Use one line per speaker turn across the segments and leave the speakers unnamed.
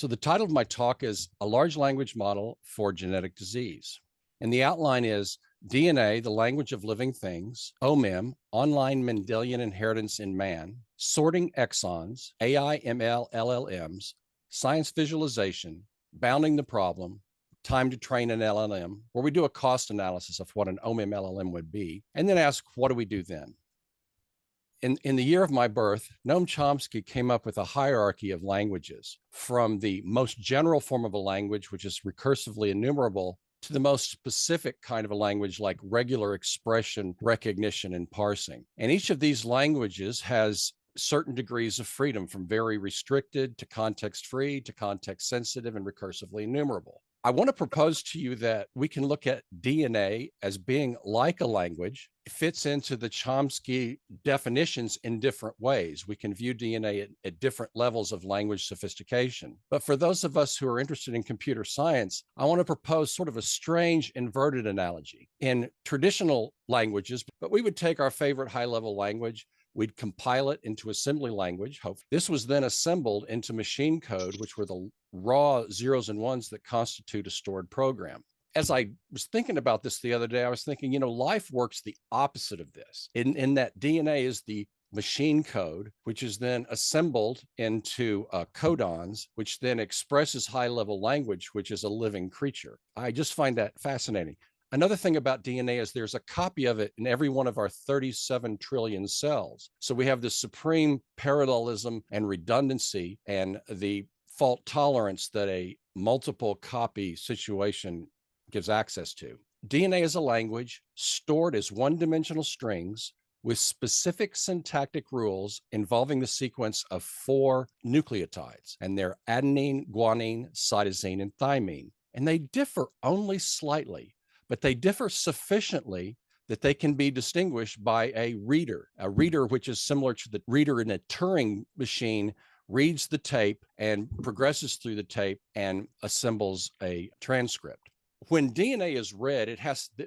So the title of my talk is A Large Language Model for Genetic Disease. And the outline is DNA, the language of living things, OMIM, online Mendelian inheritance in man, sorting exons, AI, ML, LLMs, science visualization, bounding the problem, time to train an LLM, where we do a cost analysis of what an OMIM LLM would be, and then ask, what do we do then? In the year of my birth, Noam Chomsky came up with a hierarchy of languages, from the most general form of a language, which is recursively enumerable, to the most specific kind of a language like regular expression, recognition, and parsing. And each of these languages has certain degrees of freedom, from very restricted to context-free to context-sensitive and recursively enumerable. I want to propose to you that we can look at DNA as being like a language. It fits into the Chomsky definitions in different ways. We can view DNA at different levels of language sophistication. But for those of us who are interested in computer science, I want to propose sort of a strange inverted analogy. In traditional languages, but we would take our favorite high-level language, we'd compile it into assembly language. This was then assembled into machine code, which were the raw zeros and ones that constitute a stored program. As I was thinking about this the other day, I was thinking, life works the opposite of this, in that DNA is the machine code, which is then assembled into codons, which then expresses high-level language, which is a living creature. I just find that fascinating. Another thing about DNA is there's a copy of it in every one of our 37 trillion cells. So we have this supreme parallelism and redundancy and the fault tolerance that a multiple copy situation gives access to. DNA is a language stored as one-dimensional strings with specific syntactic rules involving the sequence of 4 nucleotides, and they're adenine, guanine, cytosine, and thymine. And they differ only slightly, but they differ sufficiently that they can be distinguished by a reader which is similar to the reader in a Turing machine, reads the tape and progresses through the tape and assembles a transcript. When DNA is read,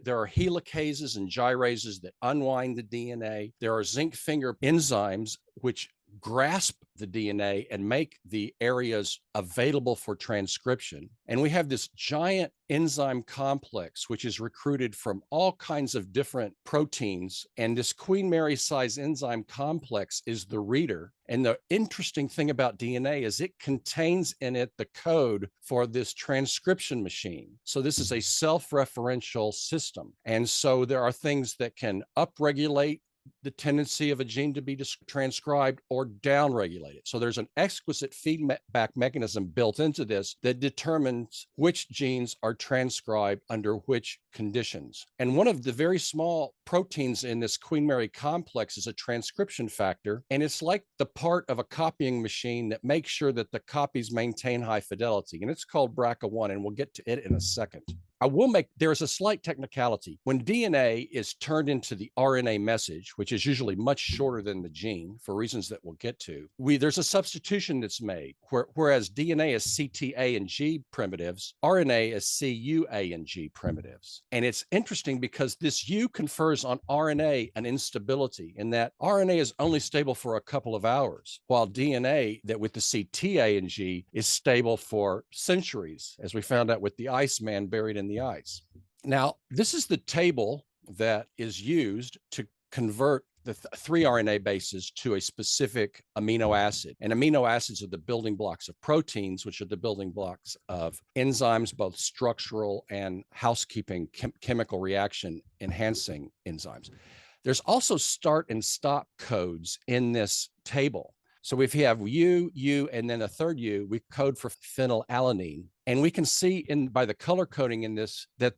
there are helicases and gyrases that unwind the DNA. There are zinc finger enzymes which grasp the DNA and make the areas available for transcription. And we have this giant enzyme complex, which is recruited from all kinds of different proteins. And this Queen Mary size enzyme complex is the reader. And the interesting thing about DNA is it contains in it the code for this transcription machine. So this is a self-referential system. And so there are things that can upregulate the tendency of a gene to be transcribed or downregulate it. So there's an exquisite feedback mechanism built into this that determines which genes are transcribed under which conditions. And one of the very small proteins in this Queen Mary complex is a transcription factor, and it's like the part of a copying machine that makes sure that the copies maintain high fidelity, and it's called BRCA1, and we'll get to it in a second. There's a slight technicality. When DNA is turned into the RNA message, which is usually much shorter than the gene for reasons that we'll get to, there's a substitution that's made, whereas DNA is CTA and G primitives, RNA is CU, A, and G primitives. And it's interesting because this U confers on RNA an instability in that RNA is only stable for a couple of hours, while DNA that with the CTA and G is stable for centuries, as we found out with the Iceman buried in the ice. Now, this is the table that is used to convert the 3 RNA bases to a specific amino acid. And amino acids are the building blocks of proteins, which are the building blocks of enzymes, both structural and housekeeping chemical reaction enhancing enzymes. There's also start and stop codes in this table. So if you have U, and then a third U, we code for phenylalanine. And we can see by the color coding in this that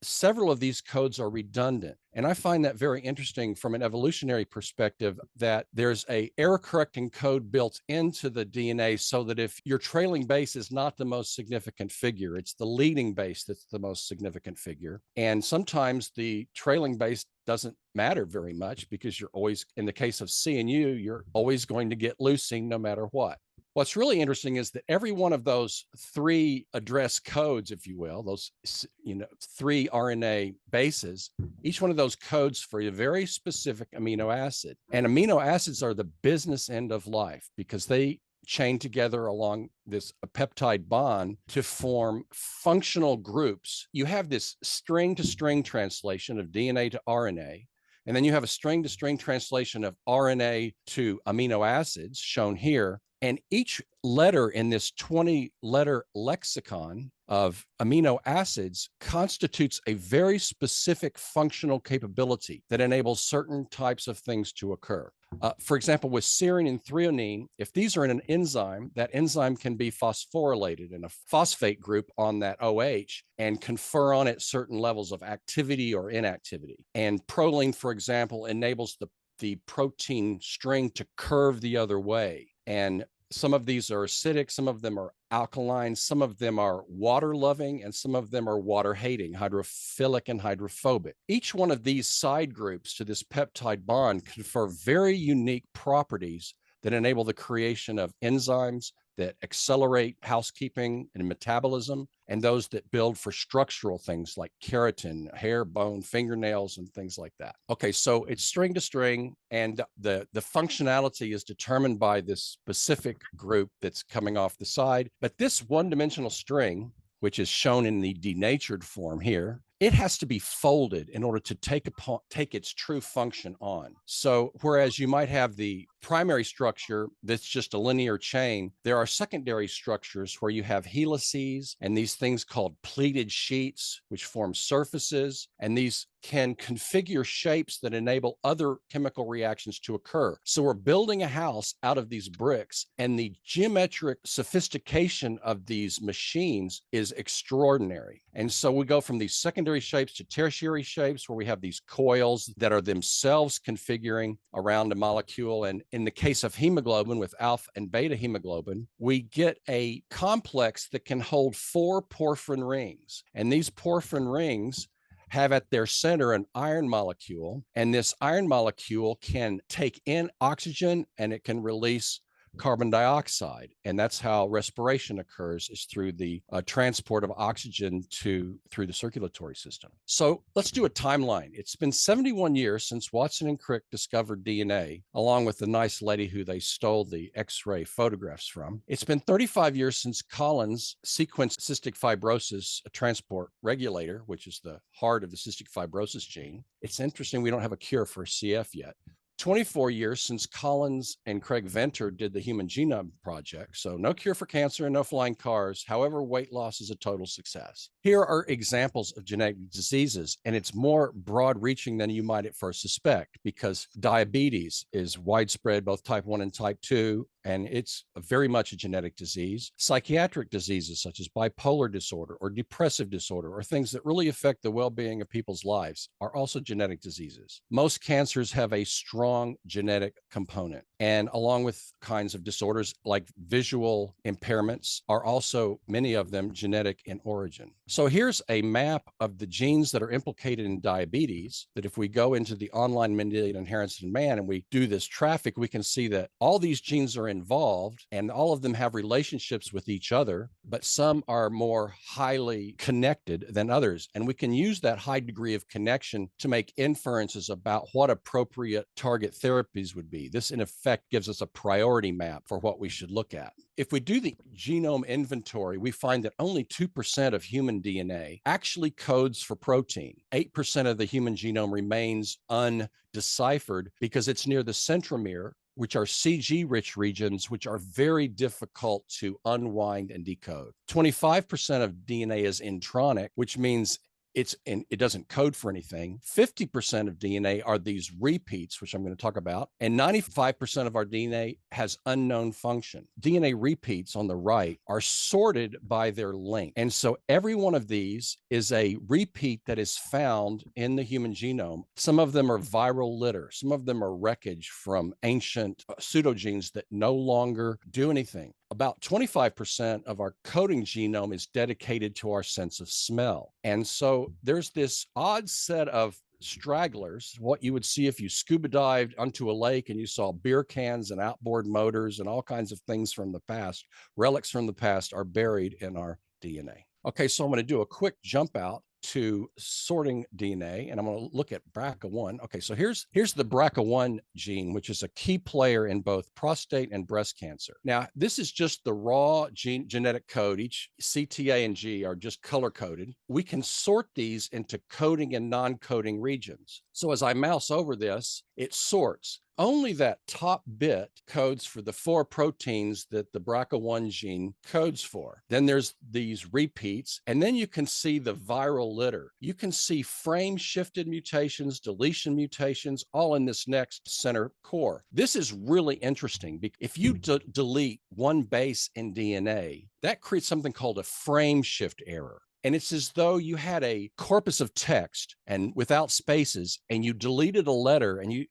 several of these codes are redundant. And I find that very interesting from an evolutionary perspective, that there's a error correcting code built into the DNA so that if your trailing base is not the most significant figure, it's the leading base that's the most significant figure. And sometimes the trailing base doesn't matter very much because you're always, in the case of C and U, you're always going to get leucine no matter what. What's really interesting is that every one of those 3 address codes, if you will, those 3 RNA bases, each one of those codes for a very specific amino acid. And amino acids are the business end of life because they chained together along this peptide bond to form functional groups. You have this string-to-string translation of DNA to RNA, and then you have a string-to-string translation of RNA to amino acids, shown here. And each letter in this 20-letter lexicon of amino acids constitutes a very specific functional capability that enables certain types of things to occur. For example, with serine and threonine, if these are in an enzyme, that enzyme can be phosphorylated in a phosphate group on that OH and confer on it certain levels of activity or inactivity. And proline, for example, enables the protein string to curve the other way. And some of these are acidic, some of them are alkaline, some of them are water-loving, and some of them are water-hating, hydrophilic and hydrophobic. Each one of these side groups to this peptide bond confer very unique properties that enable the creation of enzymes that accelerate housekeeping and metabolism, and those that build for structural things like keratin, hair, bone, fingernails, and things like that. Okay, so it's string to string, and the functionality is determined by this specific group that's coming off the side. But this one-dimensional string, which is shown in the denatured form here, it has to be folded in order to take its true function on. So whereas you might have the primary structure that's just a linear chain, there are secondary structures where you have helices and these things called pleated sheets, which form surfaces, and these can configure shapes that enable other chemical reactions to occur. So we're building a house out of these bricks, and the geometric sophistication of these machines is extraordinary. And so we go from these secondary shapes to tertiary shapes where we have these coils that are themselves configuring around a molecule. And in the case of hemoglobin with alpha and beta hemoglobin, we get a complex that can hold 4 porphyrin rings. And these porphyrin rings have at their center an iron molecule, and this iron molecule can take in oxygen and it can release carbon dioxide. And that's how respiration occurs, is through the transport of oxygen through the circulatory system. So let's do a timeline. It's been 71 years since Watson and Crick discovered DNA, along with the nice lady who they stole the X-ray photographs from. It's been 35 years since Collins sequenced cystic fibrosis transport regulator, which is the heart of the cystic fibrosis gene. It's interesting we don't have a cure for CF yet. 24 years since Collins and Craig Venter did the Human Genome Project. So no cure for cancer and no flying cars. However, weight loss is a total success. Here are examples of genetic diseases, and it's more broad reaching than you might at first suspect, because diabetes is widespread, both type 1 and type 2, and it's very much a genetic disease. Psychiatric diseases such as bipolar disorder or depressive disorder, or things that really affect the well-being of people's lives, are also genetic diseases. Most cancers have a strong genetic component, and along with kinds of disorders like visual impairments are also, many of them, genetic in origin. So here's a map of the genes that are implicated in diabetes, that if we go into the online Mendelian inheritance in man and we do this traffic, we can see that all these genes are involved and all of them have relationships with each other, but some are more highly connected than others. And we can use that high degree of connection to make inferences about what appropriate target therapies would be. This, in effect, gives us a priority map for what we should look at. If we do the genome inventory, we find that only 2% of human DNA actually codes for protein. 8% of the human genome remains undeciphered because it's near the centromere, which are CG-rich regions, which are very difficult to unwind and decode. 25% of DNA is intronic, which means it doesn't code for anything. 50% of DNA are these repeats, which I'm going to talk about, and 95% of our DNA has unknown function. DNA repeats on the right are sorted by their length. And so every one of these is a repeat that is found in the human genome. Some of them are viral litter. Some of them are wreckage from ancient pseudogenes that no longer do anything. About 25% of our coding genome is dedicated to our sense of smell. And so there's this odd set of stragglers, what you would see if you scuba dived onto a lake and you saw beer cans and outboard motors and all kinds of things from the past. Relics from the past are buried in our DNA. Okay, so I'm going to do a quick jump out to sorting DNA, and I'm going to look at BRCA1. Okay, so here's the BRCA1 gene, which is a key player in both prostate and breast cancer. Now, this is just the raw genetic code. Each CTA and G are just color coded. We can sort these into coding and non-coding regions. So as I mouse over this, it sorts. Only that top bit codes for the 4 proteins that the BRCA1 gene codes for. Then there's these repeats, and then you can see the viral litter. You can see frame shifted mutations, deletion mutations, all in this next center core. This is really interesting because if you delete one base in DNA, that creates something called a frame shift error. And it's as though you had a corpus of text and without spaces, and you deleted a letter, and you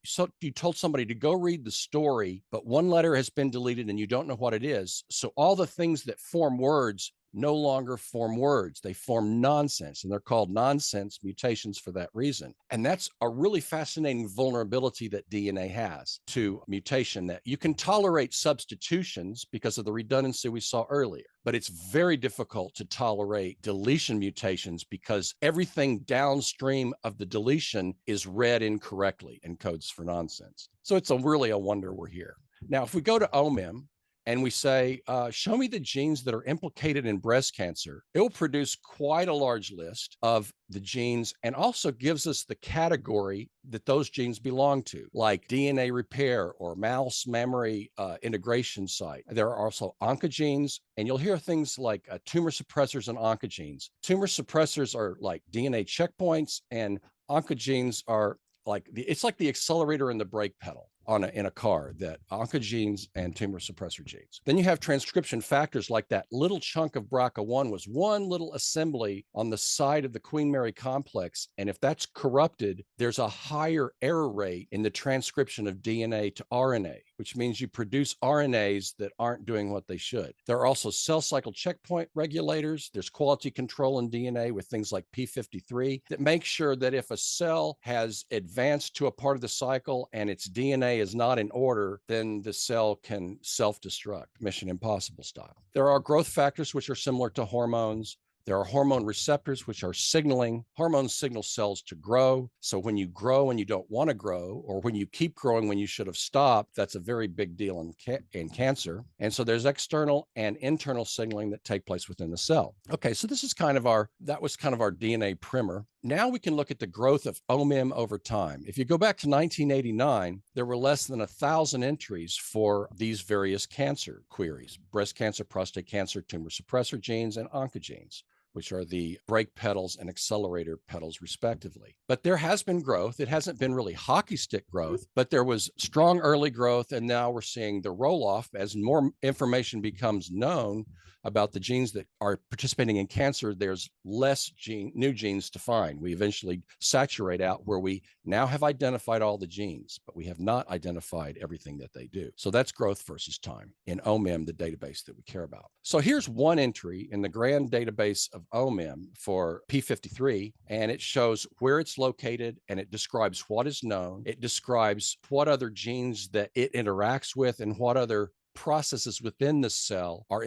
told somebody to go read the story, but one letter has been deleted and you don't know what it is. So all the things that form words no longer form words. They form nonsense, and they're called nonsense mutations for that reason. And that's a really fascinating vulnerability that DNA has to mutation, that you can tolerate substitutions because of the redundancy we saw earlier, but it's very difficult to tolerate deletion mutations because everything downstream of the deletion is read incorrectly and codes for nonsense. So it's really a wonder we're here. Now, if we go to OMIM, and we say, show me the genes that are implicated in breast cancer, it will produce quite a large list of the genes and also gives us the category that those genes belong to, like DNA repair or mouse memory integration site. There are also oncogenes, and you'll hear things like tumor suppressors and oncogenes. Tumor suppressors are like DNA checkpoints, and oncogenes are like it's like the accelerator and the brake pedal in a car, that oncogenes and tumor suppressor genes. Then you have transcription factors, like that little chunk of BRCA1 was one little assembly on the side of the Queen Mary complex. And if that's corrupted, there's a higher error rate in the transcription of DNA to RNA, which means you produce RNAs that aren't doing what they should. There are also cell cycle checkpoint regulators. There's quality control in DNA with things like P53 that make sure that if a cell has advanced to a part of the cycle and its DNA is not in order, then the cell can self-destruct, Mission Impossible style. There are growth factors, which are similar to hormones. There are hormone receptors, which are signaling. Hormones signal cells to grow. So when you grow and you don't want to grow, or when you keep growing when you should have stopped, that's a very big deal in cancer. And so there's external and internal signaling that take place within the cell. Okay, so this is that was kind of our DNA primer. Now we can look at the growth of OMIM over time. If you go back to 1989, there were less than 1,000 entries for these various cancer queries: breast cancer, prostate cancer, tumor suppressor genes, and oncogenes, which are the brake pedals and accelerator pedals, respectively. But there has been growth. It hasn't been really hockey stick growth, but there was strong early growth, and now we're seeing the roll-off as more information becomes known about the genes that are participating in cancer. There's less new genes to find. We eventually saturate out where we now have identified all the genes, but we have not identified everything that they do. So that's growth versus time in OMIM, the database that we care about. So here's one entry in the grand database of OMIM for P53, and it shows where it's located, and it describes what is known. It describes what other genes that it interacts with and what other processes within the cell are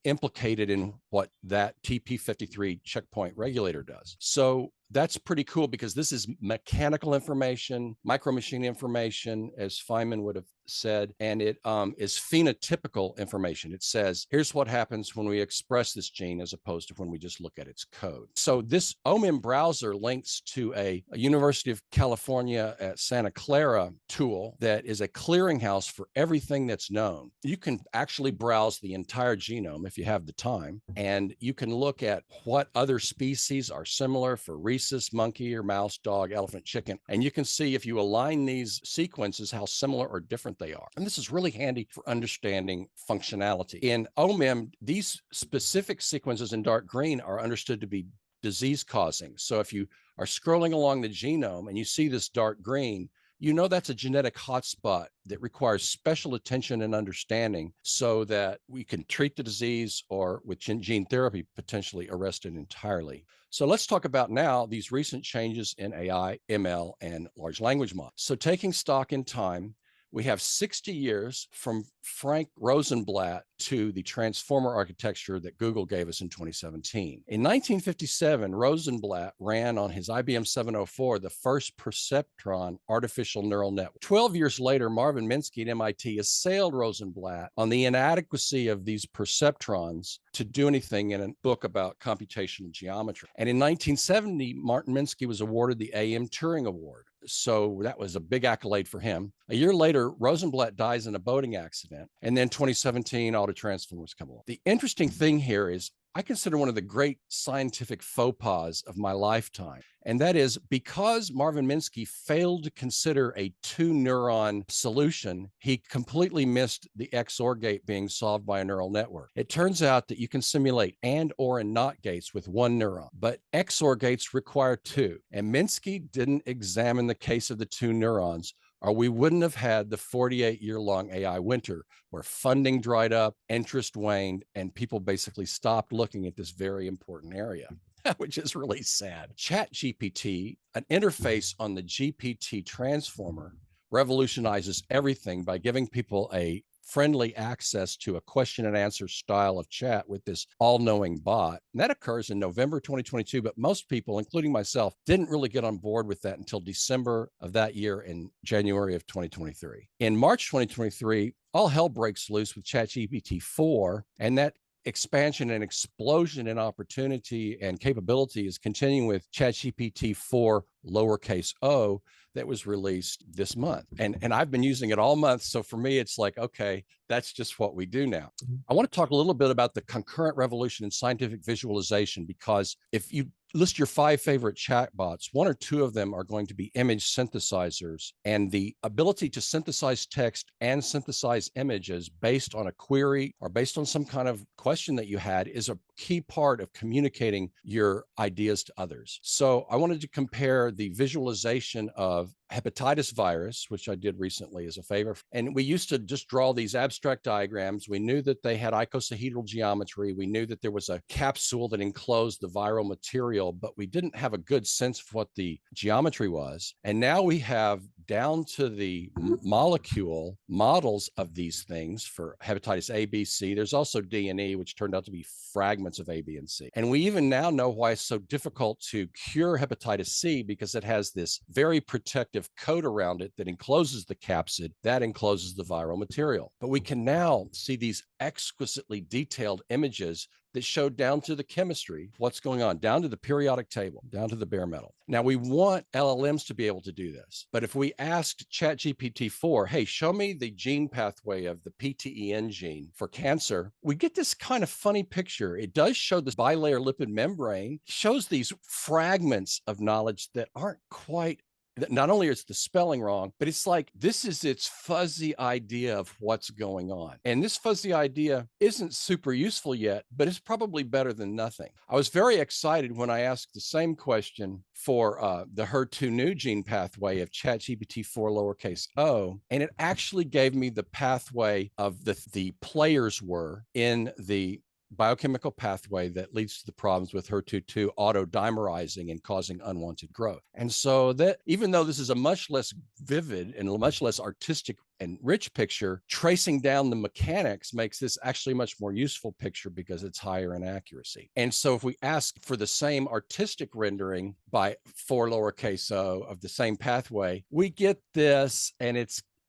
implicated in what that TP53 checkpoint regulator does. So that's pretty cool, because this is mechanical information, micromachine information, as Feynman would have said, and it is phenotypical information. It says, here's what happens when we express this gene as opposed to when we just look at its code. So this OMIM browser links to a University of California at Santa Clara tool that is a clearinghouse for everything that's known. You can actually browse the entire genome if you have the time, and you can look at what other species are similar for rhesus, monkey or mouse, dog, elephant, chicken. And you can see, if you align these sequences, how similar or different they are. And this is really handy for understanding functionality. In OMIM, these specific sequences in dark green are understood to be disease causing. So if you are scrolling along the genome and you see this dark green, you know that's a genetic hotspot that requires special attention and understanding so that we can treat the disease, or with gene therapy, potentially arrest it entirely. So let's talk about now these recent changes in AI, ML, and large language models. So taking stock in time, We have 60 years from Frank Rosenblatt to the transformer architecture that Google gave us in 2017. In 1957, Rosenblatt ran on his IBM 704 the first perceptron artificial neural network. 12 years later, Marvin Minsky at MIT assailed Rosenblatt on the inadequacy of these perceptrons to do anything in a book about computational geometry. And in 1970, Martin Minsky was awarded the AM Turing Award. So that was a big accolade for him. A year later, Rosenblatt dies in a boating accident. And then 2017, autotransformers come along. The interesting thing here is I consider one of the great scientific faux pas of my lifetime. And that is because Marvin Minsky failed to consider a 2-neuron solution, he completely missed the XOR gate being solved by a neural network. It turns out that you can simulate and, or, and not gates with 1 neuron, but XOR gates require 2. And Minsky didn't examine the case of the 2 neurons, or we wouldn't have had the 48-year-long AI winter where funding dried up, interest waned, and people basically stopped looking at this very important area, which is really sad. ChatGPT, an interface on the GPT transformer, revolutionizes everything by giving people a friendly access to a question and answer style of chat with this all-knowing bot. And that occurs in November 2022, but most people, including myself, didn't really get on board with that until December of that year and January of 2023. In March 2023, all hell breaks loose with ChatGPT 4, and that expansion and explosion in opportunity and capability is continuing with ChatGPT 4 lowercase o that was released this month. And I've been using it all month. So for me, it's like, okay, that's just what we do now. I want to talk a little bit about the concurrent revolution in scientific visualization, because if you list your 5 favorite chatbots, 1 or 2 of them are going to be image synthesizers. And the ability to synthesize text and synthesize images based on a query or based on some kind of question that you had is a key part of communicating your ideas to others. So I wanted to compare the visualization of hepatitis virus, which I did recently as a favor. And we used to just draw these abstract diagrams. We knew that they had icosahedral geometry. We knew that there was a capsule that enclosed the viral material, but we didn't have a good sense of what the geometry was. And now we have down to the molecule models of these things for hepatitis A, B, C. There's also D and E, which turned out to be fragments of A, B, and C. And we even now know why it's so difficult to cure hepatitis C, because it has this very protective coat around it that encloses the capsid, that encloses the viral material. But we can now see these exquisitely detailed images that show down to the chemistry, what's going on, down to the periodic table, down to the bare metal. Now, we want LLMs to be able to do this. But if we asked ChatGPT-4, hey, show me the gene pathway of the PTEN gene for cancer, we get this kind of funny picture. It does show this bilayer lipid membrane, shows these fragments of knowledge that aren't quite, not only is the spelling wrong, but it's like this is its fuzzy idea of what's going on. And this fuzzy idea isn't super useful yet, but it's probably better than nothing. I was very excited when I asked the same question for the HER2/neu gene pathway of ChatGPT-4 lowercase o, and it actually gave me the pathway of the players were in the biochemical pathway that leads to the problems with HER2/2 autodimerizing and causing unwanted growth. And so that even though this is a much less vivid and a much less artistic and rich picture, tracing down the mechanics makes this actually a much more useful picture because it's higher in accuracy. And so if we ask for the same artistic rendering by 4 lowercase o of the same pathway, we get this, and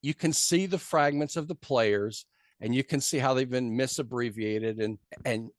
you can see the fragments of the players, and you can see how they've been misabbreviated. And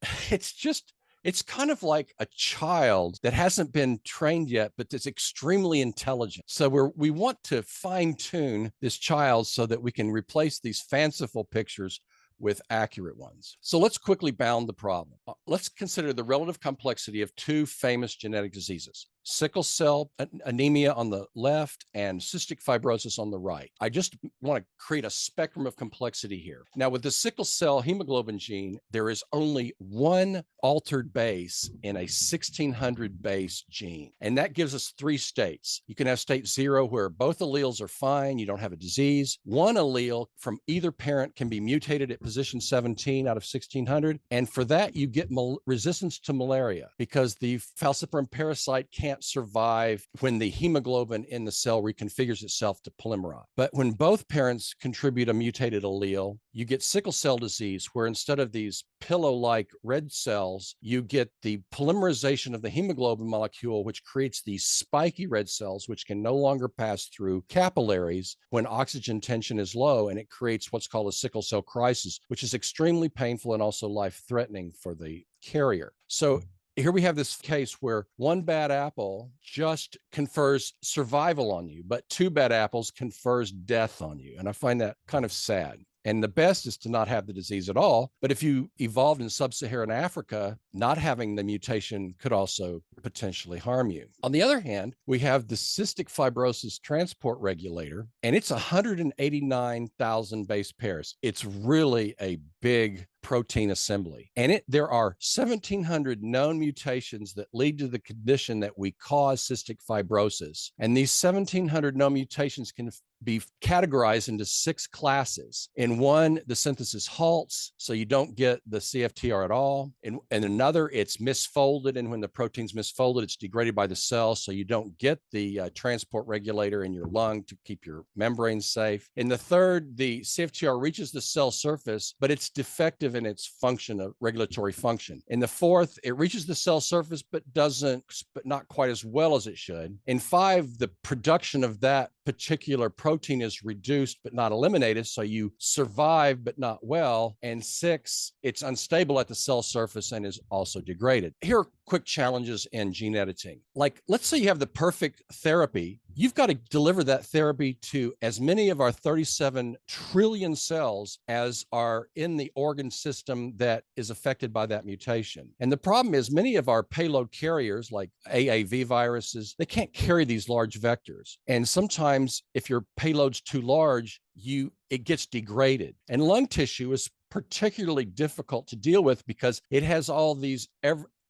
it's kind of like a child that hasn't been trained yet, but that's extremely intelligent. So we want to fine tune this child so that we can replace these fanciful pictures with accurate ones. So let's quickly bound the problem. Let's consider the relative complexity of 2 famous genetic diseases: sickle cell anemia on the left and cystic fibrosis on the right. I just want to create a spectrum of complexity here. Now, with the sickle cell hemoglobin gene, there is only 1 altered base in a 1600 base gene. And that gives us 3 states. You can have state 0 where both alleles are fine, you don't have a disease. 1 allele from either parent can be mutated at position 17 out of 1600. And for that, you get resistance to malaria because the falciparum parasite can't can't survive when the hemoglobin in the cell reconfigures itself to polymerase. But when both parents contribute a mutated allele, you get sickle cell disease, where instead of these pillow-like red cells, you get the polymerization of the hemoglobin molecule, which creates these spiky red cells, which can no longer pass through capillaries when oxygen tension is low, and it creates what's called a sickle cell crisis, which is extremely painful and also life-threatening for the carrier. So here we have this case where one bad apple just confers survival on you, but two bad apples confers death on you. And I find that kind of sad. And the best is to not have the disease at all. But if you evolved in sub-Saharan Africa, not having the mutation could also potentially harm you. On the other hand, we have the cystic fibrosis transport regulator, and it's 189,000 base pairs. It's really a big protein assembly. And there are 1,700 known mutations that lead to the condition that we cause cystic fibrosis. And these 1,700 known mutations can be categorized into 6 classes. In one, the synthesis halts, so you don't get the CFTR at all. In another, it's misfolded, and when the protein's misfolded, it's degraded by the cell, so you don't get the transport regulator in your lung to keep your membranes safe. In the third, the CFTR reaches the cell surface, but it's defective in its function of regulatory function. In the fourth, it reaches the cell surface, but not quite as well as it should. In 5, the production of that particular protein is reduced but not eliminated, so you survive but not well. And 6, it's unstable at the cell surface and is also degraded. Here are quick challenges in gene editing. Like, let's say you have the perfect therapy. You've got to deliver that therapy to as many of our 37 trillion cells as are in the organ system that is affected by that mutation. And the problem is many of our payload carriers, like AAV viruses, they can't carry these large vectors. And sometimes if your payload's too large, it gets degraded. And lung tissue is particularly difficult to deal with because it has all these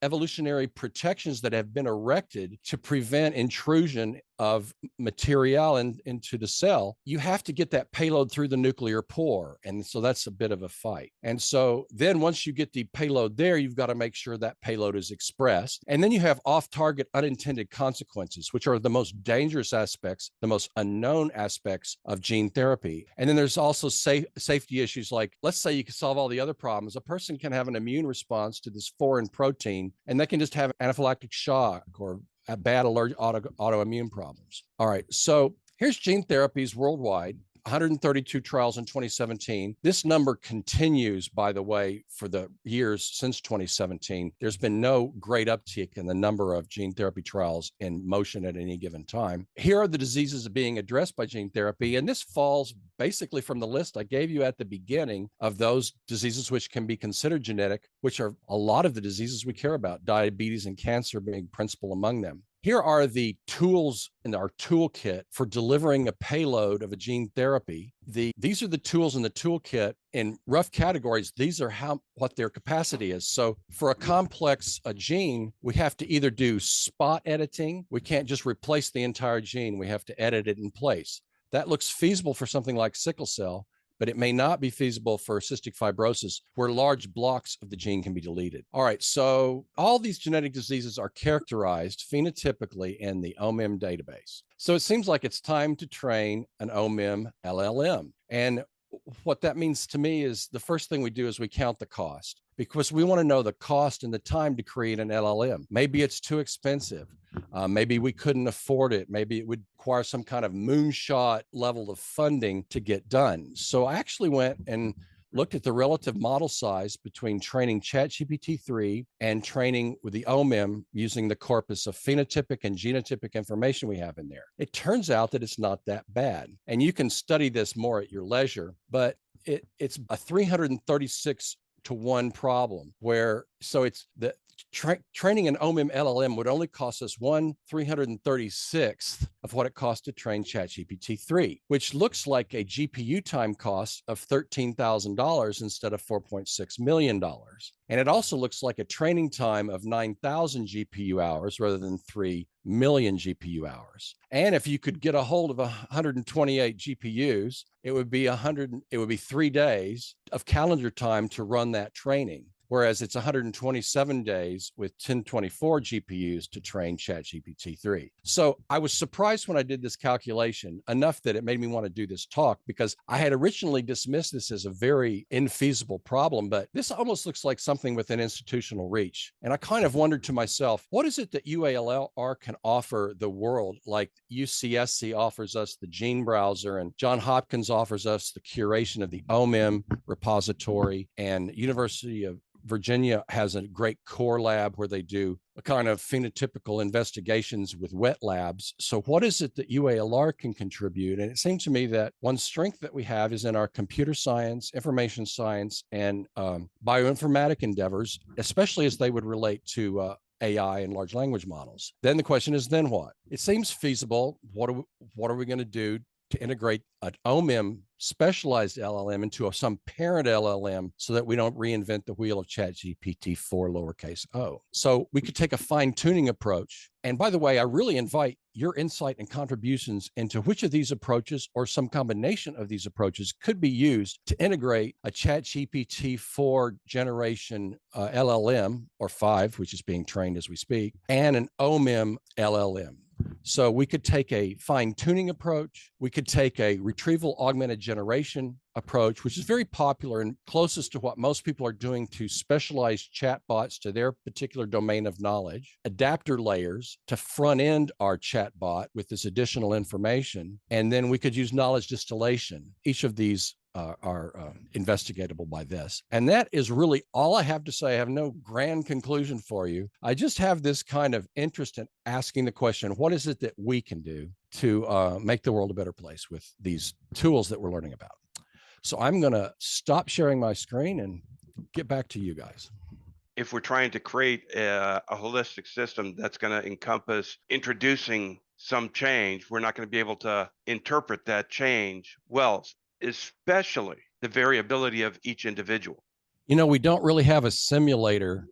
evolutionary protections that have been erected to prevent intrusion of material into the cell. You have to get that payload through the nuclear pore. And so that's a bit of a fight. And so then once you get the payload there, you've got to make sure that payload is expressed. And then you have off-target unintended consequences, which are the most dangerous aspects, the most unknown aspects of gene therapy. And then there's also safety issues, like, let's say you can solve all the other problems. A person can have an immune response to this foreign protein, and they can just have anaphylactic shock or a bad allergic autoimmune problems. All right, so here's gene therapies worldwide. 132 trials in 2017. This number continues, by the way, for the years since 2017. There's been no great uptick in the number of gene therapy trials in motion at any given time. Here are the diseases being addressed by gene therapy, and this falls basically from the list I gave you at the beginning of those diseases which can be considered genetic, which are a lot of the diseases we care about, diabetes and cancer being principal among them. Here are the tools in our toolkit for delivering a payload of a gene therapy. These are the tools in the toolkit. In rough categories, these are what their capacity is. So for a complex gene, we have to either do spot editing. We can't just replace the entire gene. We have to edit it in place. That looks feasible for something like sickle cell, but it may not be feasible for cystic fibrosis, where large blocks of the gene can be deleted. All right, so all these genetic diseases are characterized phenotypically in the OMIM database. So it seems like it's time to train an OMIM LLM. And what that means to me is the first thing we do is we count the cost, because we want to know the cost and the time to create an LLM. Maybe it's too expensive. Maybe we couldn't afford it. Maybe it would require some kind of moonshot level of funding to get done. So I actually went and looked at the relative model size between training ChatGPT-3 and training with the OMIM using the corpus of phenotypic and genotypic information we have in there. It turns out that it's not that bad. And you can study this more at your leisure, but it's a 336 to 1 problem, where so it's the training an OMIM LLM would only cost us 1/336th of what it cost to train ChatGPT-3, which looks like a GPU time cost of $13,000 instead of $4.6 million. And it also looks like a training time of 9,000 GPU hours rather than 3 million GPU hours. And if you could get a hold of 128 GPUs, it would be 3 days of calendar time to run that training. whereas it's 127 days with 1024 GPUs to train ChatGPT-3. So I was surprised when I did this calculation enough that it made me want to do this talk, because I had originally dismissed this as a very infeasible problem, but this almost looks like something within institutional reach. And I kind of wondered to myself, what is it that UALR can offer the world? Like UCSC offers us the gene browser, and John Hopkins offers us the curation of the OMIM repository, and University of Virginia has a great core lab where they do a kind of phenotypical investigations with wet labs. So what is it that UALR can contribute? And it seems to me that one strength that we have is in our computer science, information science, and bioinformatic endeavors, especially as they would relate to AI and large language models. Then the question is, then what? It seems feasible. What are we going to do to integrate an OMIM specialized LLM into some parent LLM so that we don't reinvent the wheel of ChatGPT 4 lowercase o? So we could take a fine-tuning approach. And by the way, I really invite your insight and contributions into which of these approaches or some combination of these approaches could be used to integrate a ChatGPT 4 generation LLM, or 5, which is being trained as we speak, and an OMIM LLM. So we could take a fine-tuning approach. We could take a retrieval augmented generation approach, which is very popular and closest to what most people are doing to specialized chatbots to their particular domain of knowledge, adapter layers to front end our chatbot with this additional information. And then we could use knowledge distillation. Each of these are investigatable by this. And that is really all I have to say. I have no grand conclusion for you. I just have this kind of interest in asking the question, what is it that we can do to make the world a better place with these tools that we're learning about? So I'm going to stop sharing my screen and get back to you guys.
If we're trying to create a holistic system that's going to encompass introducing some change, we're not going to be able to interpret that change well, especially the variability of each individual.
You know, we don't really have a simulator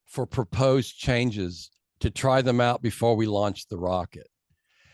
for proposed changes to try them out before we launch the rocket.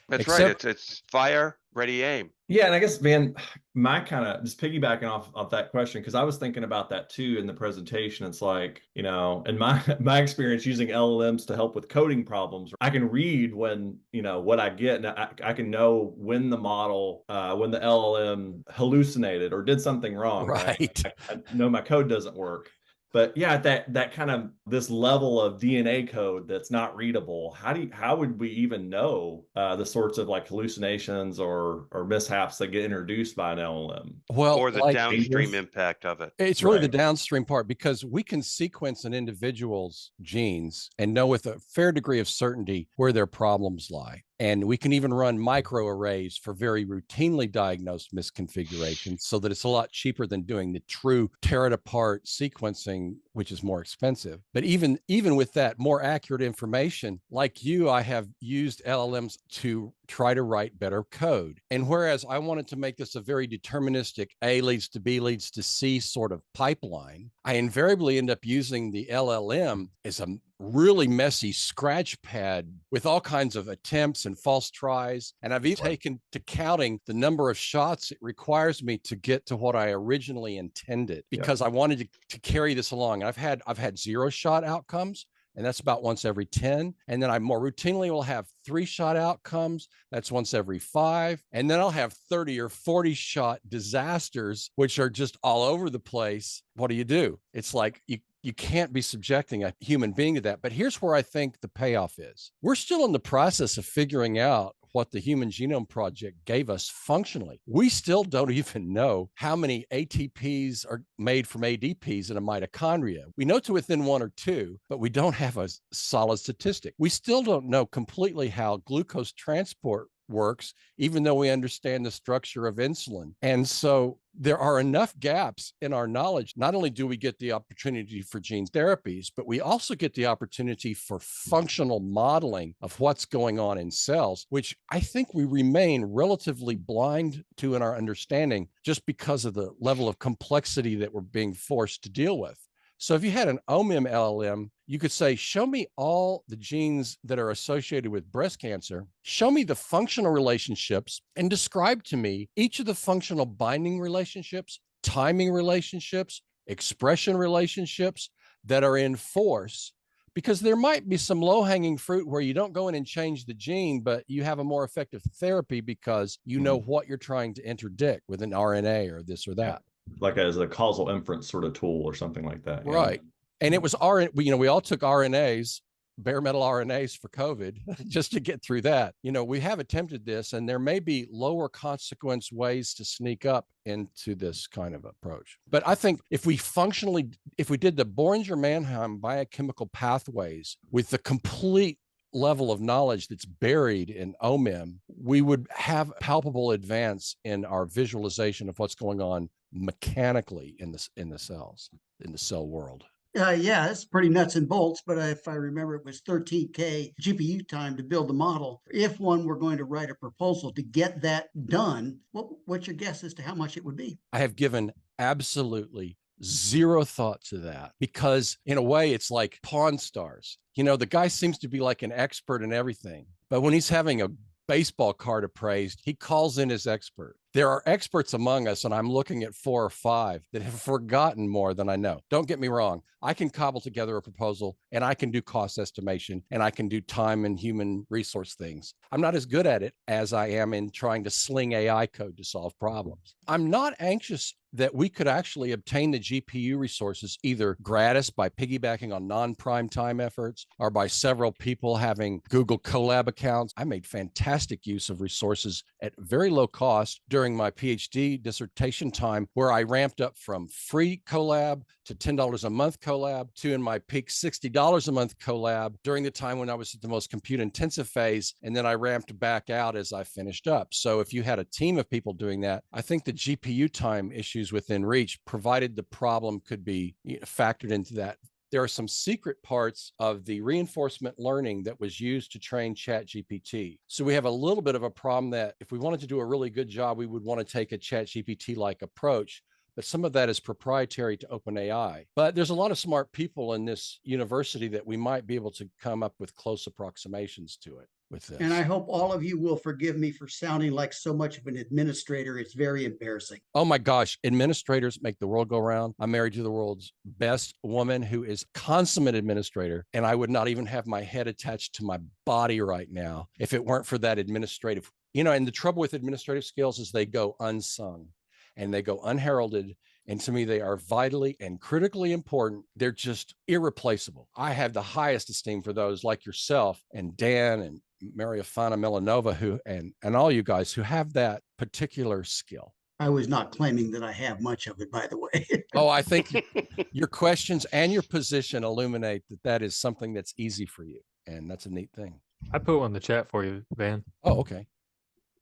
That's right. It's fire, ready, aim.
Yeah, and I guess, Van, my kind of just piggybacking off that question, because I was thinking about that too in the presentation. It's like, you know, in my experience using LLMs to help with coding problems, I can read when, you know, what I get, and I can know when the model, when the LLM hallucinated or did something wrong.
Right.
I know my code doesn't work. But yeah, that kind of this level of DNA code that's not readable, how would we even know the sorts of like hallucinations or mishaps that get introduced by an LLM?
Well, or the like downstream impact of it.
It's really the downstream part, because we can sequence an individual's genes and know with a fair degree of certainty where their problems lie. And we can even run microarrays for very routinely diagnosed misconfigurations, so that it's a lot cheaper than doing the true tear it apart sequencing, which is more expensive. But even with that more accurate information, like you, I have used LLMs to try to write better code. And whereas I wanted to make this a very deterministic A leads to B leads to C sort of pipeline, I invariably end up using the LLM as a really messy scratch pad with all kinds of attempts and false tries. And I've even taken to counting the number of shots it requires me to get to what I originally intended, because I wanted to carry this along. And I've had 0 shot outcomes, and that's about once every 10. And then I more routinely will have 3 shot outcomes. That's once every 5. And then I'll have 30 or 40 shot disasters, which are just all over the place. What do? It's like you can't be subjecting a human being to that. But here's where I think the payoff is. We're still in the process of figuring out what the Human Genome Project gave us functionally. We still don't even know how many ATPs are made from ADPs in a mitochondria. We know to within 1 or 2, but we don't have a solid statistic. We still don't know completely how glucose transport works, even though we understand the structure of insulin. And so there are enough gaps in our knowledge. Not only do we get the opportunity for gene therapies, but we also get the opportunity for functional modeling of what's going on in cells, which I think we remain relatively blind to in our understanding, just because of the level of complexity that we're being forced to deal with. So if you had an OMIM LLM, you could say, show me all the genes that are associated with breast cancer, show me the functional relationships, and describe to me each of the functional binding relationships, timing relationships, expression relationships, that are in force, because there might be some low-hanging fruit where you don't go in and change the gene, but you have a more effective therapy because you know what you're trying to interdict with an RNA or this or that.
Like as a causal inference sort of tool or something like that.
Right. And it was we all took RNAs, bare metal RNAs for COVID just to get through that. We have attempted this, and there may be lower consequence ways to sneak up into this kind of approach. But I think if we did the Boehringer-Mannheim biochemical pathways with the complete level of knowledge that's buried in OMIM, we would have palpable advance in our visualization of what's going on mechanically in the cells, in the cell world.
Yeah, it's pretty nuts and bolts, but if I remember, it was 13K GPU time to build the model. If one were going to write a proposal to get that done, what's your guess as to how much it would be?
I have given absolutely zero thought to that, because in a way it's like Pawn Stars. The guy seems to be like an expert in everything, but when he's having a baseball card appraised, he calls in his expert. There are experts among us, and I'm looking at 4 or 5 that have forgotten more than I know. Don't get me wrong. I can cobble together a proposal, and I can do cost estimation, and I can do time and human resource things. I'm not as good at it as I am in trying to sling AI code to solve problems. I'm not anxious that we could actually obtain the GPU resources either gratis by piggybacking on non-prime time efforts or by several people having Google Colab accounts. I made fantastic use of resources at very low cost during my PhD dissertation time, where I ramped up from free Colab to $10 a month Colab to, in my peak, $60 a month Colab during the time when I was at the most compute intensive phase. And then I ramped back out as I finished up. So if you had a team of people doing that, I think the GPU time issues within reach, provided the problem could be factored into that. There are some secret parts of the reinforcement learning that was used to train ChatGPT. So we have a little bit of a problem that if we wanted to do a really good job, we would want to take a ChatGPT-like approach. But some of that is proprietary to OpenAI. But there's a lot of smart people in this university that we might be able to come up with close approximations to it with this.
And I hope all of you will forgive me for sounding like so much of an administrator. It's very embarrassing.
Oh my gosh, administrators make the world go round. I'm married to the world's best woman who is consummate administrator, and I would not even have my head attached to my body right now if it weren't for that administrative. And the trouble with administrative skills is they go unsung and they go unheralded. And to me, they are vitally and critically important. They're just irreplaceable. I have the highest esteem for those like yourself and Dan and Mariafana Milanova, and all you guys who have that particular skill.
I was not claiming that I have much of it, by the way.
Oh, I think your questions and your position illuminate that is something that's easy for you. And that's a neat thing.
I put one in the chat for you, Van.
Oh, okay.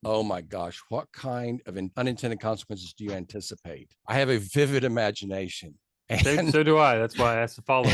Oh my gosh, what kind of unintended consequences do you anticipate? I have a vivid imagination.
And so do I. That's why I asked to follow.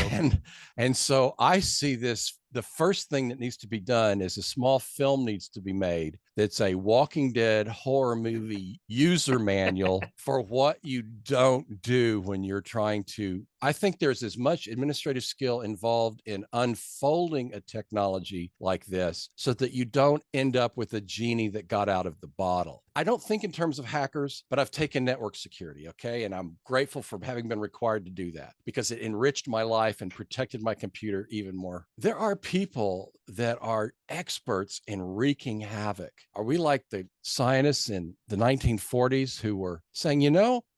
And so I see this. The first thing that needs to be done is a small film needs to be made that's a Walking Dead horror movie user manual for what you don't do when you're trying to. I think there's as much administrative skill involved in unfolding a technology like this so that you don't end up with a genie that got out of the bottle. I don't think in terms of hackers, but I've taken network security, okay? And I'm grateful for having been required to do that because it enriched my life and protected my computer even more. There are people that are experts in wreaking havoc. Are we like the scientists in the 1940s who were saying,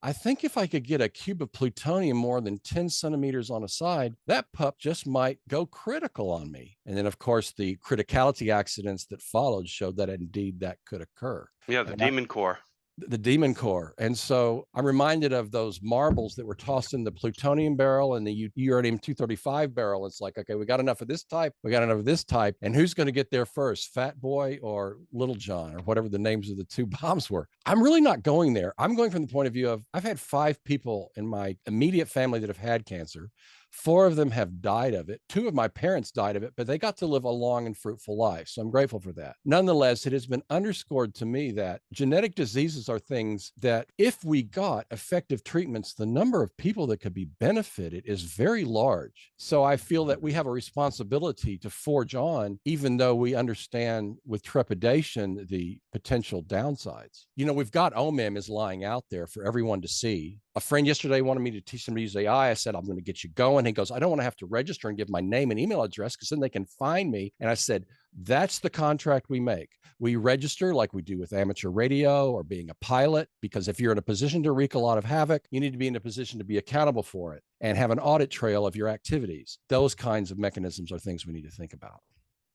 I think if I could get a cube of plutonium more than 10 centimeters on a side, that pup just might go critical on me. And then, of course, the criticality accidents that followed showed that indeed that could occur.
Yeah, the demon core.
The demon core. And so I'm reminded of those marbles that were tossed in the plutonium barrel and the uranium-235 barrel. It's like, okay, we got enough of this type. We got enough of this type. And who's going to get there first, Fat Boy or Little John or whatever the names of the two bombs were? I'm really not going there. I'm going from the point of view of I've had 5 people in my immediate family that have had cancer. 4 of them have died of it. 2 of my parents died of it, but they got to live a long and fruitful life. So I'm grateful for that. Nonetheless, it has been underscored to me that genetic diseases are things that if we got effective treatments, the number of people that could be benefited is very large. So I feel that we have a responsibility to forge on, even though we understand with trepidation the potential downsides. We've got OMIM is lying out there for everyone to see. A friend yesterday wanted me to teach them to use AI. I said, I'm going to get you going. He goes, I don't want to have to register and give my name and email address because then they can find me. And I said, that's the contract we make. We register like we do with amateur radio or being a pilot, because if you're in a position to wreak a lot of havoc, you need to be in a position to be accountable for it and have an audit trail of your activities. Those kinds of mechanisms are things we need to think about.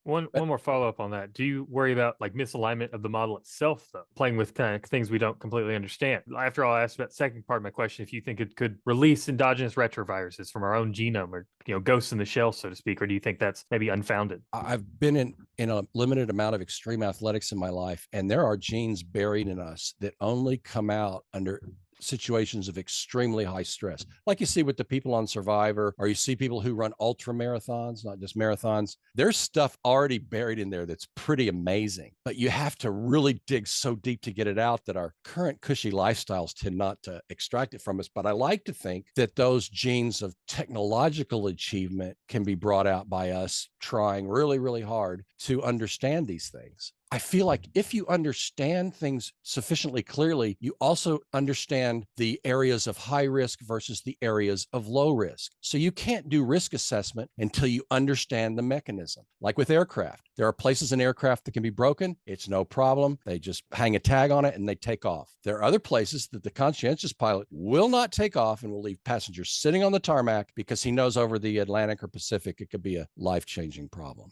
One more follow up on that. Do you worry about like misalignment of the model itself, though, playing with kind of things we don't completely understand? After all, I asked about the second part of my question, if you think it could release endogenous retroviruses from our own genome, or ghosts in the shell, so to speak, or do you think that's maybe unfounded?
I've been in a limited amount of extreme athletics in my life, and there are genes buried in us that only come out under situations of extremely high stress, like you see with the people on Survivor, or you see people who run ultra marathons, not just marathons. There's stuff already buried in there that's pretty amazing, but you have to really dig so deep to get it out that our current cushy lifestyles tend not to extract it from us. But I like to think that those genes of technological achievement can be brought out by us trying really, really hard to understand these things. I feel like if you understand things sufficiently clearly, you also understand the areas of high risk versus the areas of low risk. So you can't do risk assessment until you understand the mechanism. Like with aircraft, there are places in aircraft that can be broken. It's no problem. They just hang a tag on it and they take off. There are other places that the conscientious pilot will not take off and will leave passengers sitting on the tarmac because he knows over the Atlantic or Pacific, it could be a life-changing problem.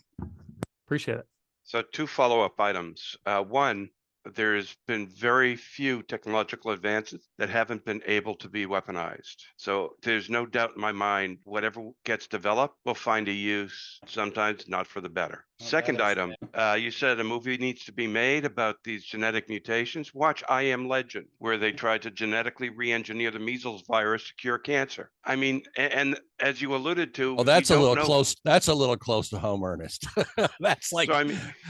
Appreciate it.
So 2 follow-up items. One, there's been very few technological advances that haven't been able to be weaponized. So there's no doubt in my mind, whatever gets developed will find a use, sometimes not for the better. Second item, you said a movie needs to be made about these genetic mutations. Watch I Am Legend, where they tried to genetically re-engineer the measles virus to cure cancer. I mean, and as you alluded to,
well, that's a little close. That's a little close to home, Ernest. That's like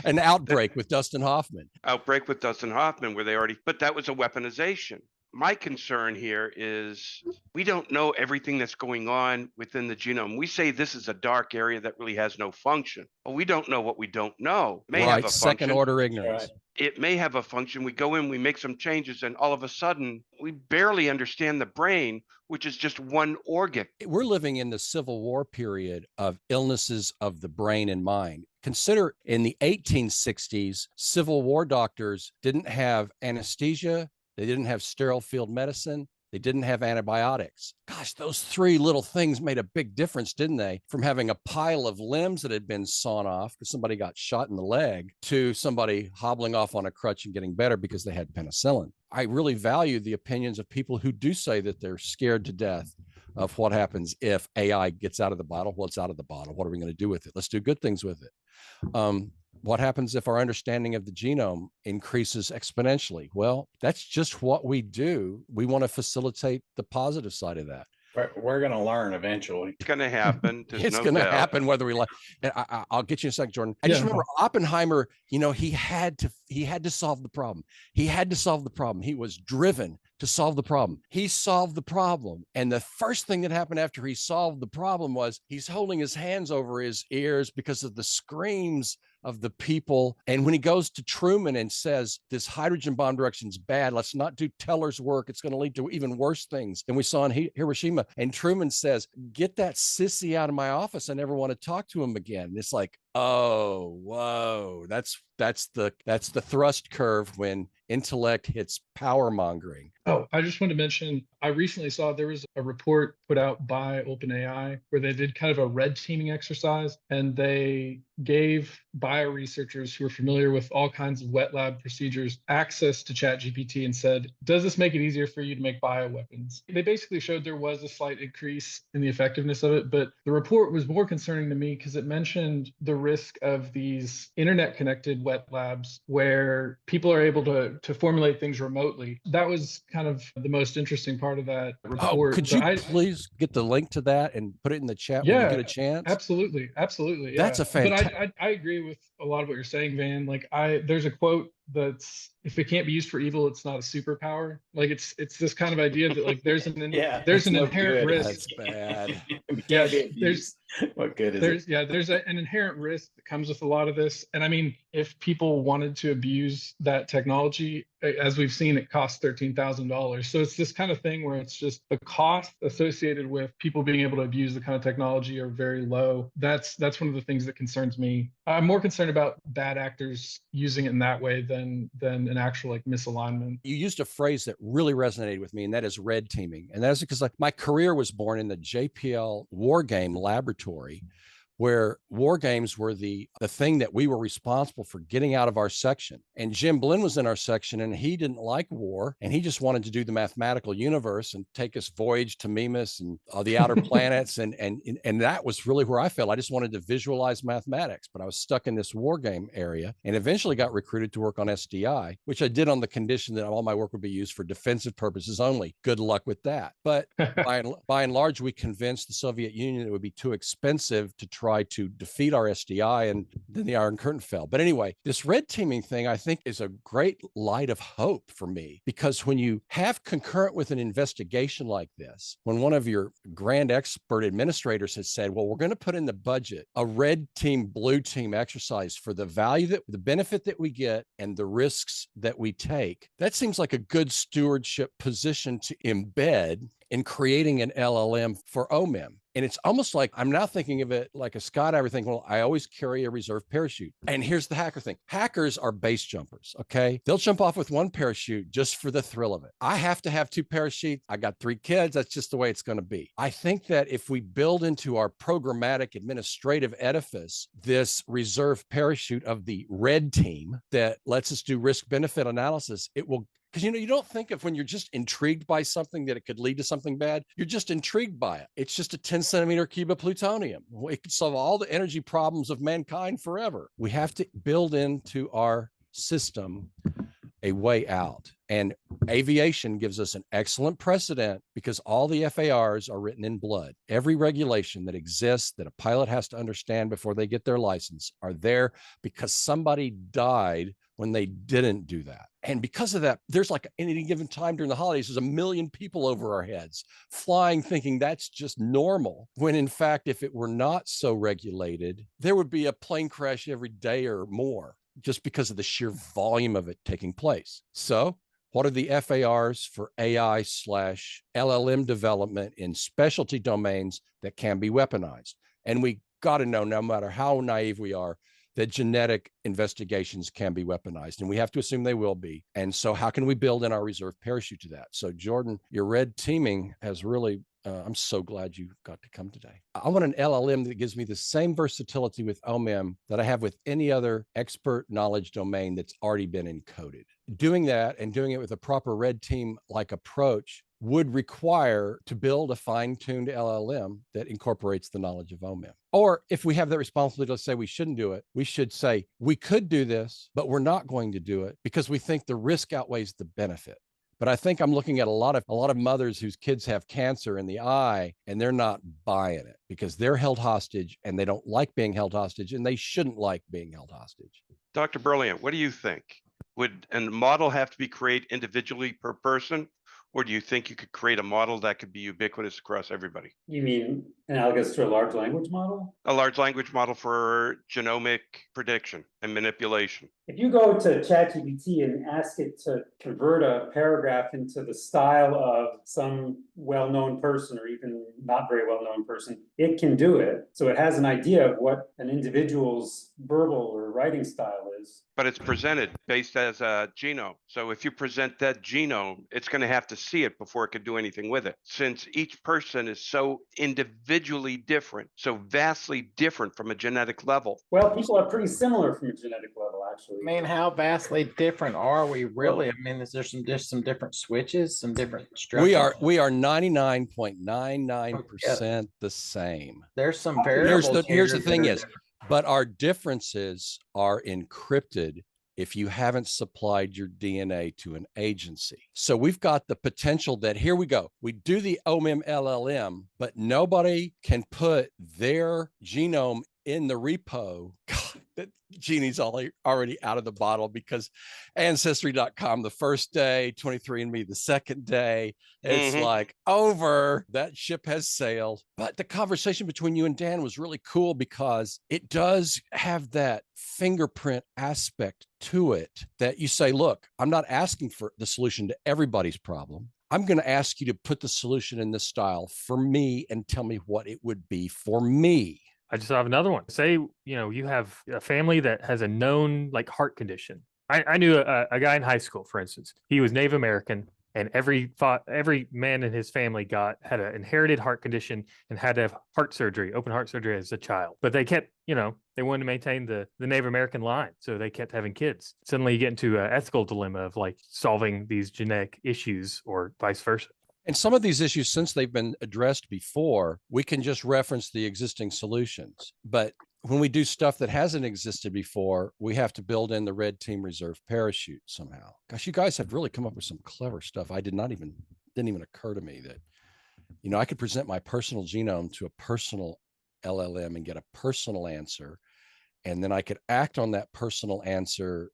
an outbreak with Dustin Hoffman.
Outbreak with Dustin Hoffman, where they already, but that was a weaponization. My concern here is we don't know everything that's going on within the genome. We say this is a dark area that really has no function. Well, we don't know what we don't know. May have a function.
Second order ignorance.
Right.
It may have a function. We go in, we make some changes, and all of a sudden we barely understand the brain, which is just one organ.
We're living in the Civil War period of illnesses of the brain and mind. Consider in the 1860s, Civil War doctors didn't have anesthesia. They didn't have sterile field medicine. They didn't have antibiotics. Gosh, those 3 little things made a big difference, didn't they? From having a pile of limbs that had been sawn off because somebody got shot in the leg to somebody hobbling off on a crutch and getting better because they had penicillin. I really value the opinions of people who do say that they're scared to death of what happens if AI gets out of the bottle. Well, it's out of the bottle. What are we going to do with it? Let's do good things with it. What happens if our understanding of the genome increases exponentially? Well, that's just what we do. We want to facilitate the positive side of that.
We're going to learn eventually.
It's going to happen.
It's going to happen whether we like. I'll get you in a sec, Jordan. I just remember Oppenheimer. He had to solve the problem. He had to solve the problem. He was driven to solve the problem. He solved the problem, and the first thing that happened after he solved the problem was he's holding his hands over his ears because of the screams of the people. And when he goes to Truman and says, this hydrogen bomb direction is bad, let's not do Teller's work, it's going to lead to even worse things than we saw in Hiroshima. And Truman says, get that sissy out of my office. I never want to talk to him again. And it's like, oh, whoa, that's the thrust curve when intellect hits power mongering.
Oh, I just wanted to mention, I recently saw there was a report put out by OpenAI where they did kind of a red teaming exercise, and they gave bio researchers who are familiar with all kinds of wet lab procedures access to ChatGPT and said, does this make it easier for you to make bioweapons? They basically showed there was a slight increase in the effectiveness of it, but the report was more concerning to me because it mentioned the risk of these internet connected wet labs where people are able to formulate things remotely. That was kind of the most interesting part of that report.
Could you please get the link to that and put it in the chat when you get a chance?
Absolutely. Yeah.
That's a fantastic.
But I agree with a lot of what you're saying, Van. Like there's a quote that's, if it can't be used for evil, it's not a superpower. Like it's this kind of idea that like there's an inherent risk.
That's bad.
Yeah,
What good is it?
there's an inherent risk that comes with a lot of this. And I mean, if people wanted to abuse that technology, as we've seen, it costs $13,000. So it's this kind of thing where it's just the cost associated with people being able to abuse the kind of technology are very low. That's one of the things that concerns me. I'm more concerned about bad actors using it in that way than an actual like misalignment.
You used a phrase that really resonated with me, and that is red teaming. And that is because like my career was born in the JPL war game laboratory, where war games were the thing that we were responsible for getting out of our section. And Jim Blinn was in our section, and he didn't like war, and he just wanted to do the mathematical universe and take us voyage to Mimas and the outer planets. And that was really where I felt. I just wanted to visualize mathematics, but I was stuck in this war game area, and eventually got recruited to work on SDI, which I did on the condition that all my work would be used for defensive purposes only. Good luck with that. But by and large, we convinced the Soviet Union it would be too expensive to try to defeat our SDI, and then the Iron Curtain fell. But anyway, this red teaming thing, I think, is a great light of hope for me, because when you have concurrent with an investigation like this, when one of your grand expert administrators has said, well, we're going to put in the budget a red team, blue team exercise for the value that the benefit that we get and the risks that we take, that seems like a good stewardship position to embed in creating an LLM for OMIM. And it's almost like I'm now thinking of it like a skydiver thinking, well, I always carry a reserve parachute. And here's the hacker thing. Hackers are base jumpers, okay? They'll jump off with one parachute just for the thrill of it. I have to have two parachutes. I got 3 kids. That's just the way it's going to be. I think that if we build into our programmatic administrative edifice this reserve parachute of the red team that lets us do risk-benefit analysis, it will. Because, you don't think of when you're just intrigued by something that it could lead to something bad. You're just intrigued by it. It's just a 10-centimeter cube of plutonium. It could solve all the energy problems of mankind forever. We have to build into our system a way out. And aviation gives us an excellent precedent, because all the FARs are written in blood. Every regulation that exists that a pilot has to understand before they get their license are there because somebody died when they didn't do that. And because of that, there's like at any given time during the holidays, there's 1 million people over our heads flying, thinking that's just normal. When in fact, if it were not so regulated, there would be a plane crash every day or more, just because of the sheer volume of it taking place. So what are the FARs for AI/LLM development in specialty domains that can be weaponized? And we got to know, no matter how naive we are, that genetic investigations can be weaponized, and we have to assume they will be. And so how can we build in our reserve parachute to that? So Jordan, your red teaming has really, I'm so glad you got to come today. I want an LLM that gives me the same versatility with OMIM that I have with any other expert knowledge domain that's already been encoded. Doing that and doing it with a proper red team-like approach would require to build a fine-tuned LLM that incorporates the knowledge of OMIM. Or if we have that responsibility to say we shouldn't do it, we should say we could do this, but we're not going to do it because we think the risk outweighs the benefit. But I think I'm looking at a lot of mothers whose kids have cancer in the eye, and they're not buying it because they're held hostage and they don't like being held hostage, and they shouldn't like being held hostage.
Dr. Brilliant, what do you think? Would a model have to be created individually per person? Or do you think you could create a model that could be ubiquitous across everybody?
You mean analogous to a large language model?
A large language model for genomic prediction and manipulation.
If you go to ChatGPT and ask it to convert a paragraph into the style of some well-known person or even not very well-known person, it can do it. So it has an idea of what an individual's verbal or writing style is.
But it's presented based as a genome. So if you present that genome, it's going to have to see it before it can do anything with it. Since each person is so individually different, so vastly different from a genetic level.
Well, people are pretty similar from a genetic level, actually.
I mean, how vastly different are we really? I mean, is there some different switches, some different structures?
We are 99.99% the same.
There's some variables.
Here's the thing is, but our differences are encrypted if you haven't supplied your DNA to an agency. So we've got the potential that here we go. We do the OMIM LLM, but nobody can put their genome in the repo. God, that genie's already out of the bottle, because Ancestry.com the first day, 23andMe the second day, it's like over, that ship has sailed. But the conversation between you and Dan was really cool because it does have that fingerprint aspect to it that you say, look, I'm not asking for the solution to everybody's problem. I'm going to ask you to put the solution in this style for me and tell me what it would be for me.
I just have another one. Say, you have a family that has a known like heart condition. I knew a guy in high school, for instance. He was Native American, and every man in his family had an inherited heart condition and had to have open heart surgery as a child. But they kept, they wanted to maintain the Native American line, so they kept having kids. Suddenly you get into an ethical dilemma of like solving these genetic issues or vice versa.
And some of these issues, since they've been addressed before, we can just reference the existing solutions. But when we do stuff that hasn't existed before, we have to build in the red team reserve parachute somehow. Gosh, you guys have really come up with some clever stuff. Didn't even occur to me that, I could present my personal genome to a personal LLM and get a personal answer. And then I could act on that personal answer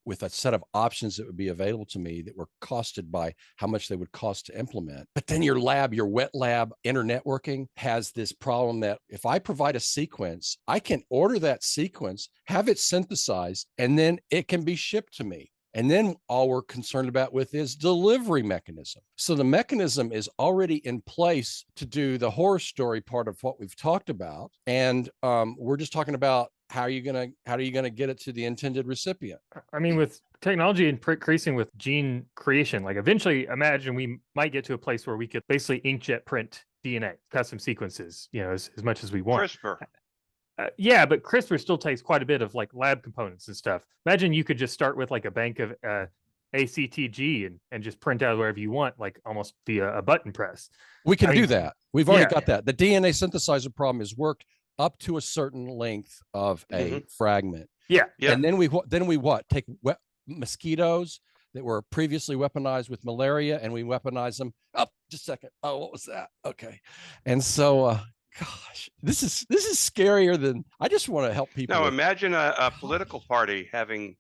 with a set of options that would be available to me that were costed by how much they would cost to implement. But then your wet lab internetworking has this problem that if I provide a sequence, I can order that sequence, have it synthesized, and then it can be shipped to me. And then all we're concerned about with is delivery mechanism. So the mechanism is already in place to do the horror story part of what we've talked about. And we're just talking about how are you gonna get it to the intended recipient?
I mean, with technology increasing with gene creation, like eventually imagine we might get to a place where we could basically inkjet print DNA, custom sequences, as much as we want.
CRISPR.
Yeah, but CRISPR still takes quite a bit of like lab components and stuff. Imagine you could just start with like a bank of ACTG and just print out wherever you want, like almost via a button press.
We can do that. We've already got that. The DNA synthesizer problem is worked up to a certain length of a fragment.
Yeah.
And then we take mosquitoes that were previously weaponized with malaria, and we weaponize them. Oh, just a second. Oh, what was that? Okay. And so, gosh, this is scarier than, I just want to help people.
Now imagine a political party having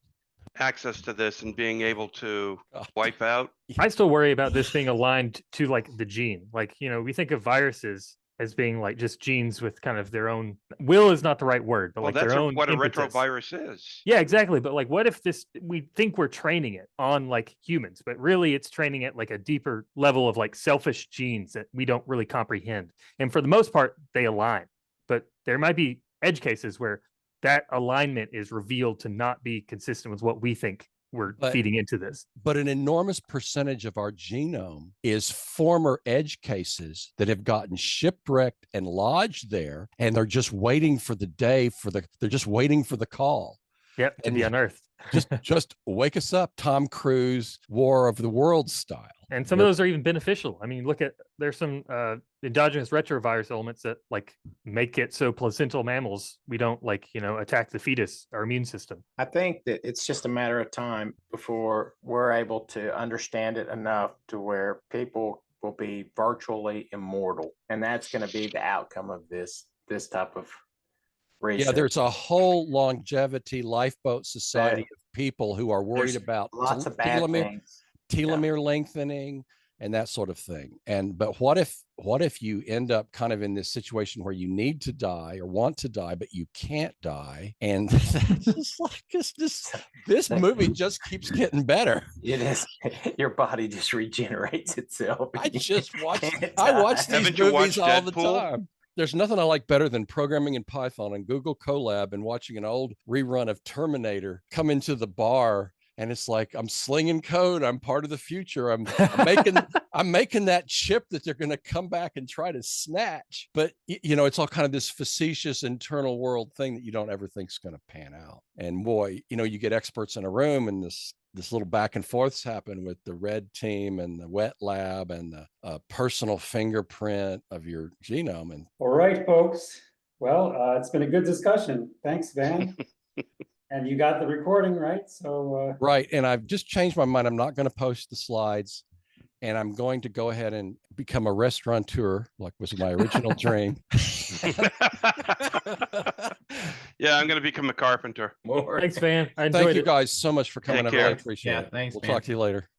access to this and being able to wipe out.
I still worry about this being aligned to like the gene. Like, we think of viruses as being like just genes with kind of their own will is not the right word, but like their own
what a
impetus.
retrovirus is.
Yeah, exactly. But like, what if we think we're training it on like humans, but really it's training it like a deeper level of like selfish genes that we don't really comprehend. And for the most part, they align, but there might be edge cases where that alignment is revealed to not be consistent with what we think we're feeding into this.
But an enormous percentage of our genome is former edge cases that have gotten shipwrecked and lodged there, and they're just waiting for the day they're just waiting for the call.
Yep, to be unearthed.
just wake us up, Tom Cruise, War of the Worlds style.
And some of those are even beneficial. I mean, there's some endogenous retrovirus elements that like make it so placental mammals, we don't attack the fetus, our immune system.
I think that it's just a matter of time before we're able to understand it enough to where people will be virtually immortal. And that's going to be the outcome of this type of research.
Yeah, there's a whole longevity lifeboat society of people who are worried about
lots of bad things.
Telomere lengthening and that sort of thing. But what if you end up kind of in this situation where you need to die or want to die, but you can't die? And this movie just keeps getting better.
It is. Your body just regenerates itself.
I watch these movies all the time. There's nothing I like better than programming in Python and Google Colab and watching an old rerun of Terminator come into the bar. And it's like, I'm slinging code. I'm part of the future. I'm making that chip that they're going to come back and try to snatch. But, it's all kind of this facetious internal world thing that you don't ever think is going to pan out. And boy, you get experts in a room and this little back and forths happen with the red team and the wet lab and the personal fingerprint of your genome. And
all right, folks. Well, it's been a good discussion. Thanks, Van. And you got the recording, right? So
right. And I've just changed my mind. I'm not going to post the slides. and I'm going to go ahead and become a restaurateur, like was my original dream.
Yeah, I'm going to become a carpenter.
More.
Thanks, Van. I enjoyed
Thank you
it.
guys so much for coming.
Take
I really
care.
appreciate
Yeah,
it.
thanks,
We'll
man.
talk to you later.